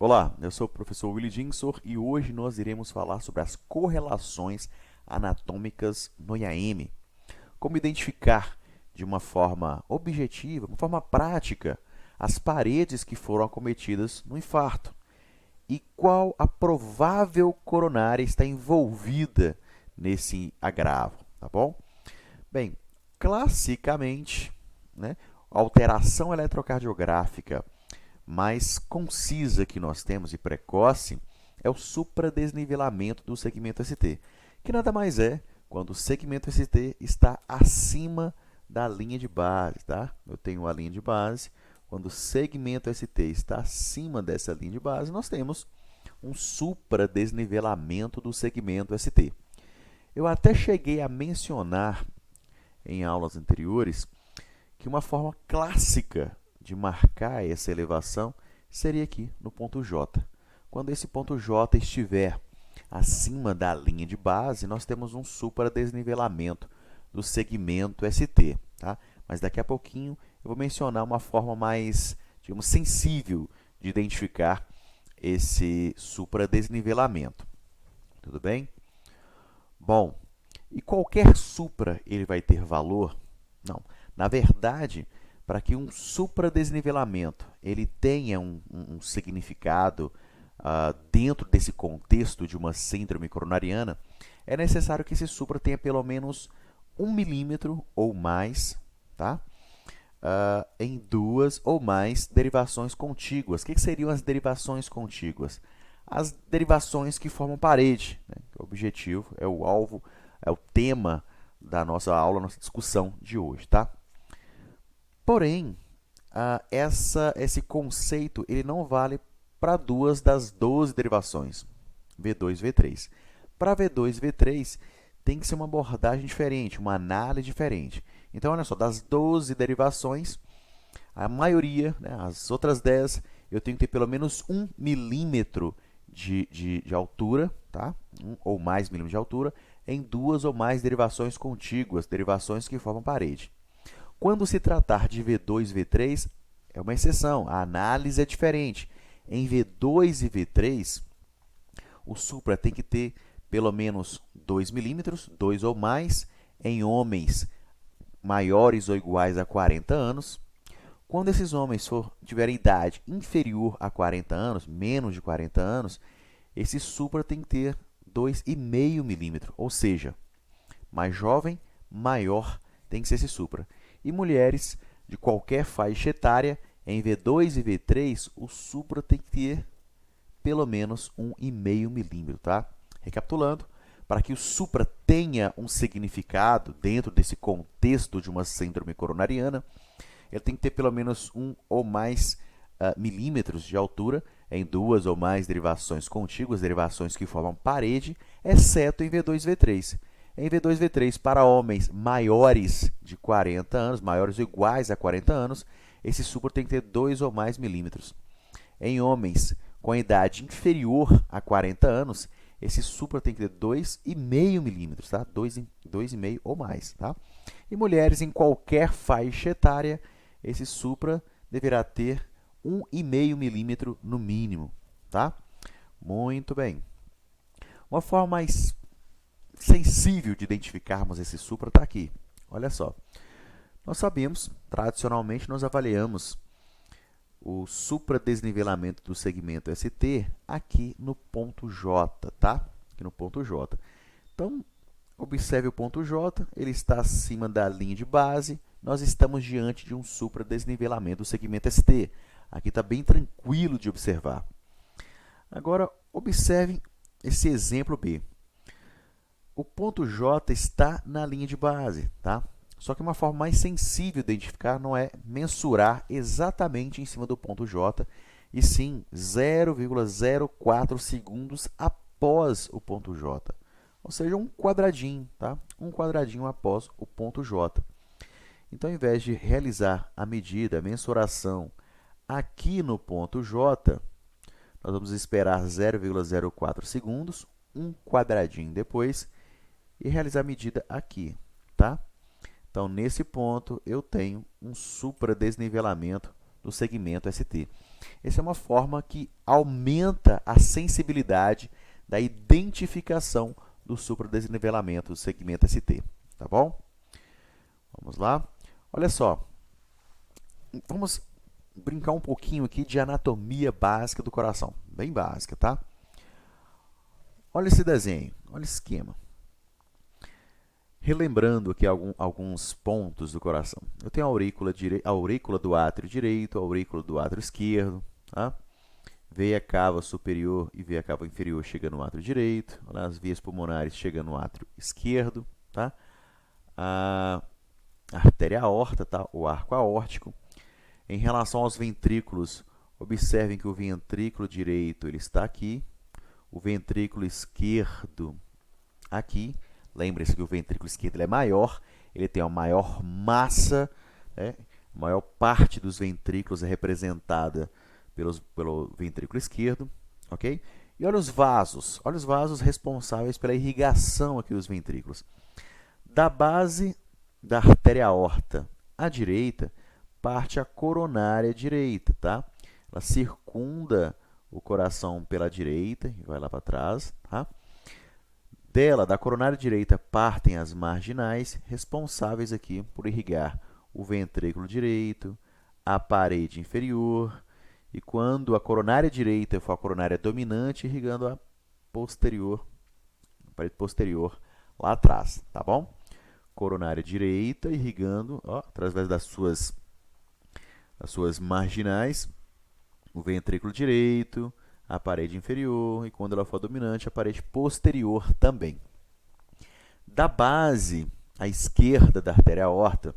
Olá, eu sou o professor Willy Dinsor e hoje nós iremos falar sobre as correlações anatômicas no IAM. Como identificar de uma forma objetiva, uma forma prática, as paredes que foram acometidas no infarto e qual a provável coronária está envolvida nesse agravo, tá bom? Bem, classicamente, né, a alteração eletrocardiográfica mais concisa que nós temos e precoce é o supradesnivelamento do segmento ST, que nada mais é quando o segmento ST está acima da linha de base, tá? Eu tenho a linha de base, quando o segmento ST está acima dessa linha de base, nós temos um supradesnivelamento do segmento ST. Eu até cheguei a mencionar em aulas anteriores que uma forma clássica de marcar essa elevação seria aqui no ponto J. Quando esse ponto J estiver acima da linha de base, nós temos um supradesnivelamento do segmento ST. Tá? Mas daqui a pouquinho eu vou mencionar uma forma mais, digamos, sensível de identificar esse supradesnivelamento. Tudo bem? Bom, e qualquer supra ele vai ter valor? Não. Na verdade, para que um supradesnivelamento ele tenha um significado dentro desse contexto de uma síndrome coronariana, é necessário que esse supra tenha pelo menos 1 milímetro ou mais, tá? Em duas ou mais derivações contíguas. O que seriam as derivações contíguas? As derivações que formam parede, né? O objetivo, é o alvo, é o tema da nossa aula, nossa discussão de hoje, tá? Porém, esse conceito ele não vale para duas das 12 derivações, V2 e V3. Para V2 e V3, tem que ser uma abordagem diferente, uma análise diferente. Então, olha só, das 12 derivações, a maioria, né, as outras 10, eu tenho que ter pelo menos 1 milímetro de altura, tá? 1 ou mais milímetros de altura, em duas ou mais derivações contíguas, derivações que formam parede. Quando se tratar de V2 e V3, é uma exceção, a análise é diferente. Em V2 e V3, o supra tem que ter pelo menos 2 milímetros, 2 ou mais, em homens maiores ou iguais a 40 anos. Quando esses homens tiverem idade inferior a 40 anos, menos de 40 anos, esse supra tem que ter 2,5 milímetros, ou seja, mais jovem, maior tem que ser esse supra. E mulheres de qualquer faixa etária, em V2 e V3, o supra tem que ter pelo menos 1,5 milímetro, tá? Recapitulando, para que o supra tenha um significado dentro desse contexto de uma síndrome coronariana, ele tem que ter pelo menos 1 ou mais milímetros de altura em duas ou mais derivações contíguas, derivações que formam parede, exceto em V2 e V3. Em V2 e V3, para homens maiores de 40 anos, maiores ou iguais a 40 anos, esse supra tem que ter 2 ou mais milímetros. Em homens com idade inferior a 40 anos, esse supra tem que ter 2,5 milímetros, tá? 2,5 ou mais, tá? E mulheres em qualquer faixa etária, esse supra deverá ter 1,5 milímetro no mínimo, tá? Muito bem. Uma forma mais sensível de identificarmos esse supra está aqui. Olha só. Nós sabemos, tradicionalmente, nós avaliamos o supradesnivelamento do segmento ST aqui no ponto J, tá? Aqui no ponto J. Então, observe o ponto J, ele está acima da linha de base, nós estamos diante de um supradesnivelamento do segmento ST. Aqui está bem tranquilo de observar. Agora, observe esse exemplo B. O ponto J está na linha de base, tá? Só que uma forma mais sensível de identificar não é mensurar exatamente em cima do ponto J, e sim 0,04 segundos após o ponto J. Ou seja, um quadradinho, tá? Um quadradinho após o ponto J. Então, ao invés de realizar a medida, a mensuração aqui no ponto J, nós vamos esperar 0,04 segundos, um quadradinho depois, e realizar a medida aqui, tá? Então, nesse ponto, eu tenho um supradesnivelamento do segmento ST. Essa é uma forma que aumenta a sensibilidade da identificação do supradesnivelamento do segmento ST, tá bom? Vamos lá. Olha só, vamos brincar um pouquinho aqui de anatomia básica do coração, bem básica, tá? Olha esse desenho, olha esse esquema. Relembrando aqui alguns pontos do coração. Eu tenho a aurícula do átrio direito, a aurícula do átrio esquerdo, tá? Veia cava superior e veia cava inferior chega no átrio direito, as veias pulmonares chegam no átrio esquerdo, tá? A artéria aorta, tá? O arco aórtico. Em relação aos ventrículos, observem que o ventrículo direito ele está aqui, o ventrículo esquerdo aqui. Lembre-se que o ventrículo esquerdo ele é maior, ele tem uma maior massa, né? A maior parte dos ventrículos é representada pelo ventrículo esquerdo, ok? E olha os vasos responsáveis pela irrigação aqui dos ventrículos. Da base da artéria aorta à direita, parte a coronária direita, tá? Ela circunda o coração pela direita e vai lá para trás, tá? Da coronária direita, partem as marginais, responsáveis aqui por irrigar o ventrículo direito, a parede inferior, e quando a coronária direita for a coronária dominante, irrigando a posterior, a parede posterior lá atrás, tá bom? Coronária direita, irrigando, ó, através das suas marginais, o ventrículo direito, a parede inferior e, quando ela for dominante, a parede posterior também. Da base à esquerda da artéria aorta,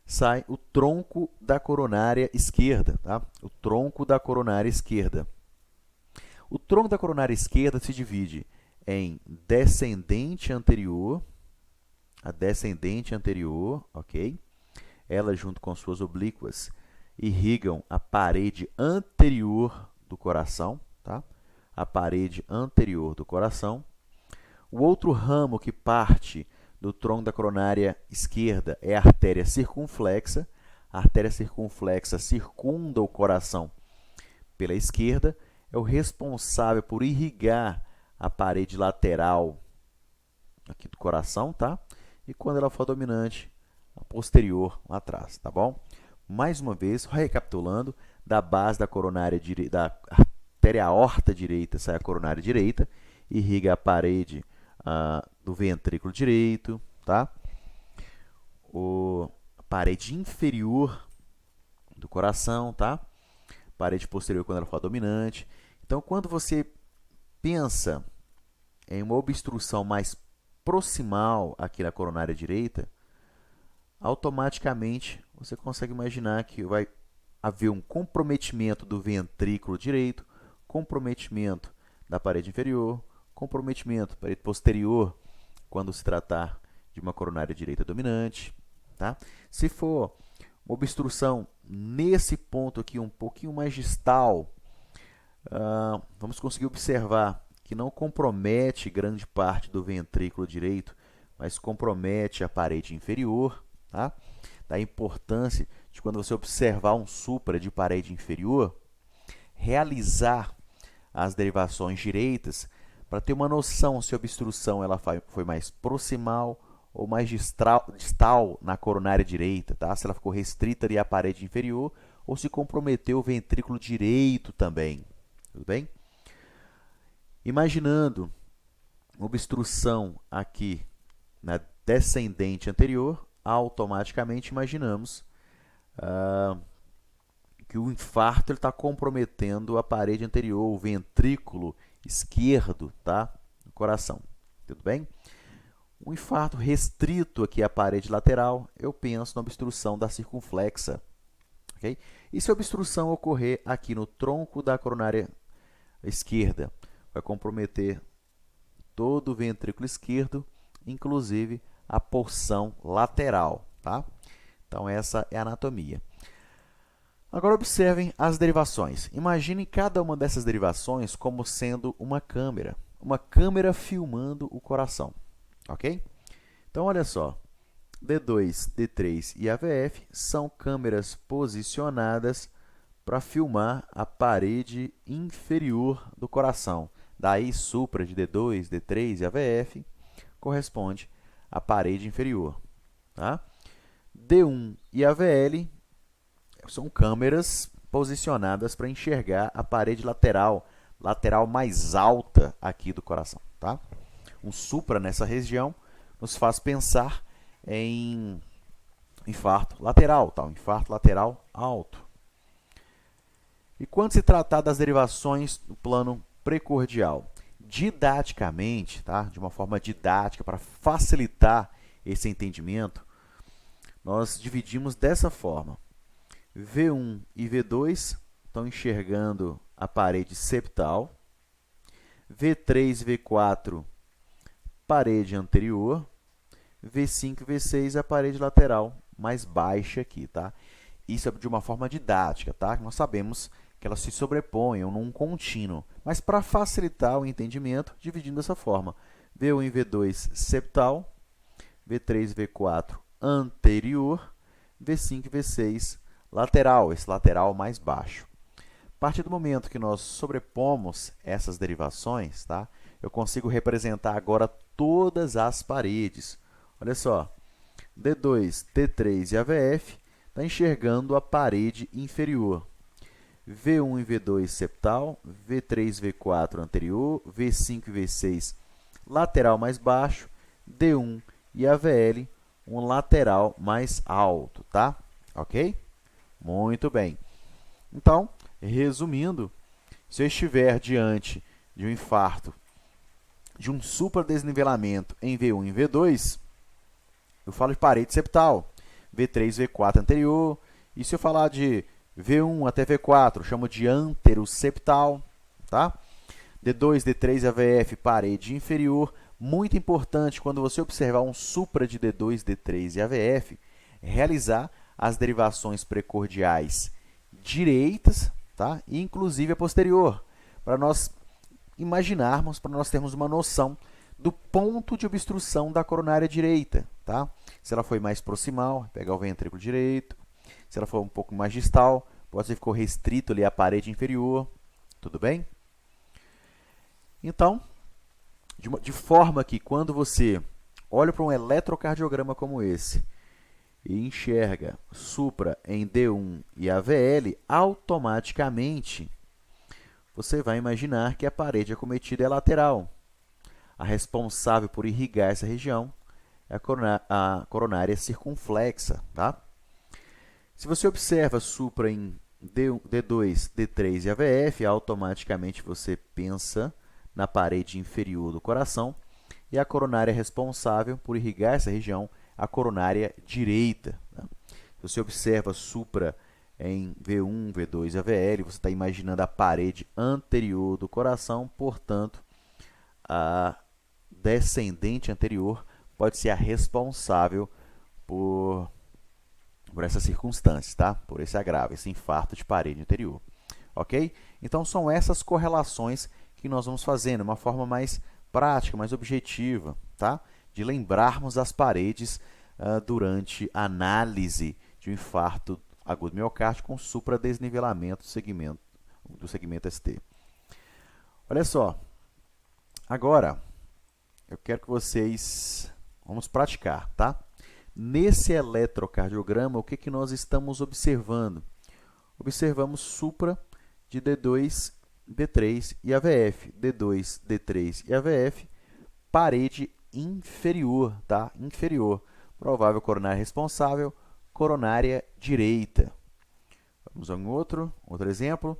sai o tronco da coronária esquerda, tá? O tronco da coronária esquerda. O tronco da coronária esquerda se divide em descendente anterior, a descendente anterior, ok? Ela, junto com suas oblíquas, irrigam a parede anterior do coração, tá? A parede anterior do coração. O outro ramo que parte do tronco da coronária esquerda é a artéria circunflexa. A artéria circunflexa circunda o coração pela esquerda, é o responsável por irrigar a parede lateral aqui do coração, tá? E quando ela for dominante, a posterior lá atrás, tá bom? Mais uma vez, recapitulando, da base da coronária da artéria aorta direita sai a coronária direita, irriga a parede do ventrículo direito, tá? A parede inferior do coração, tá? Parede posterior quando ela for dominante. Então, quando você pensa em uma obstrução mais proximal aqui na coronária direita, automaticamente você consegue imaginar que vai haver um comprometimento do ventrículo direito, comprometimento da parede inferior, comprometimento da parede posterior quando se tratar de uma coronária direita dominante, tá? Se for uma obstrução nesse ponto aqui um pouquinho mais distal, vamos conseguir observar que não compromete grande parte do ventrículo direito, mas compromete a parede inferior, tá? Da importância de, quando você observar um supra de parede inferior, realizar as derivações direitas para ter uma noção se a obstrução ela foi mais proximal ou mais distal na coronária direita, tá? Se ela ficou restrita ali à parede inferior ou se comprometeu o ventrículo direito também, tudo bem? Imaginando uma obstrução aqui na descendente anterior, automaticamente imaginamos que o infarto está comprometendo a parede anterior, o ventrículo esquerdo, tá? Do coração. Tudo bem? Um infarto restrito aqui à parede lateral, eu penso na obstrução da circunflexa. Okay? E se a obstrução ocorrer aqui no tronco da coronária esquerda, vai comprometer todo o ventrículo esquerdo, inclusive a porção lateral, tá? Então, essa é a anatomia. Agora, observem as derivações. Imagine cada uma dessas derivações como sendo uma câmera filmando o coração, ok? Então, olha só, D2, D3 e AVF são câmeras posicionadas para filmar a parede inferior do coração. Daí, supra de D2, D3 e AVF corresponde à parede inferior. Tá? D1 e AVL são câmeras posicionadas para enxergar a parede lateral mais alta aqui do coração. Tá? Um supra nessa região nos faz pensar em infarto lateral, tá? Um infarto lateral alto. E quando se tratar das derivações do plano precordial, didaticamente, tá? De uma forma didática, para facilitar esse entendimento, nós dividimos dessa forma. V1 e V2 estão enxergando a parede septal. V3 e V4, parede anterior. V5 e V6, a parede lateral mais baixa aqui, tá? Isso é de uma forma didática, tá? Nós sabemos que elas se sobrepõem num contínuo. Mas para facilitar o entendimento, dividindo dessa forma. V1 e V2 septal, V3 e V4 anterior, V5 e V6 lateral, esse lateral mais baixo. A partir do momento que nós sobrepomos essas derivações, tá? Eu consigo representar agora todas as paredes. Olha só, D2, D3 e AVF está enxergando a parede inferior. V1 e V2 septal, V3 e V4 anterior, V5 e V6 lateral mais baixo, D1 e AVL um lateral mais alto, tá? Ok? Muito bem. Então, resumindo, se eu estiver diante de um infarto, de um supradesnivelamento em V1 e V2, eu falo de parede septal, V3, V4 anterior. E se eu falar de V1 até V4, eu chamo de anteroseptal, tá? D2, D3 e AVF, parede inferior. Muito importante, quando você observar um supra de D2, D3 e AVF, realizar as derivações precordiais direitas, tá? E inclusive a posterior, para nós imaginarmos, para nós termos uma noção do ponto de obstrução da coronária direita, tá? Se ela foi mais proximal, pegar o ventrículo direito. Se ela for um pouco mais distal, pode ser que ficou restrito ali à parede inferior. Tudo bem? Então, de forma que quando você olha para um eletrocardiograma como esse e enxerga supra em D1 e AVL, automaticamente você vai imaginar que a parede acometida é lateral. A responsável por irrigar essa região é a coronária circunflexa, tá? Se você observa supra em D2, D3 e AVF, automaticamente você pensa na parede inferior do coração e a coronária responsável por irrigar essa região, a coronária direita. Tá? Se você observa supra em V1, V2 e AVL, você está imaginando a parede anterior do coração, portanto, a descendente anterior pode ser a responsável por essas circunstâncias, tá? Por esse agravo, esse infarto de parede anterior. Ok? Então, são essas correlações que nós vamos fazendo de uma forma mais prática, mais objetiva, tá? De lembrarmos as paredes durante a análise de um infarto agudo miocárdico com supradesnivelamento do segmento ST. Olha só, agora eu quero que vocês vamos praticar, tá? Nesse eletrocardiograma, o que nós estamos observando? Observamos supra de D2, D3 e AVF. D2, D3 e AVF, parede inferior, tá? Inferior. Provável coronária responsável, coronária direita. Vamos a um outro exemplo.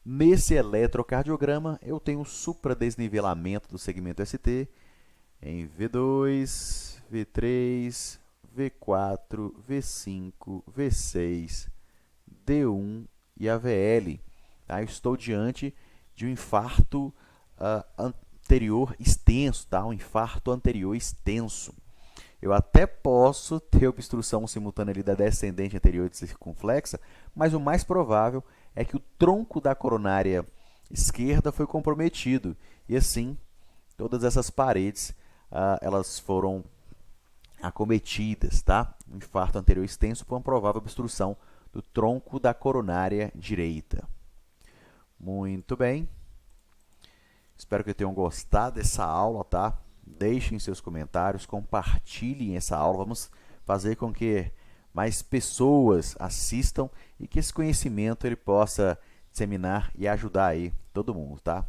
Nesse eletrocardiograma, eu tenho supradesnivelamento do segmento ST em V2, V3, V4, V5, V6, D1 e AVL. Tá? Eu estou diante de um infarto anterior extenso, tá? Um infarto anterior extenso. Eu até posso ter obstrução simultânea ali da descendente anterior de circunflexa, mas o mais provável é que o tronco da coronária esquerda foi comprometido. E assim, todas essas paredes elas foram acometidas, tá? Um infarto anterior extenso por uma provável obstrução do tronco da coronária direita. Muito bem. Espero que tenham gostado dessa aula, tá? Deixem seus comentários, compartilhem essa aula. Vamos fazer com que mais pessoas assistam e que esse conhecimento ele possa disseminar e ajudar aí todo mundo, tá?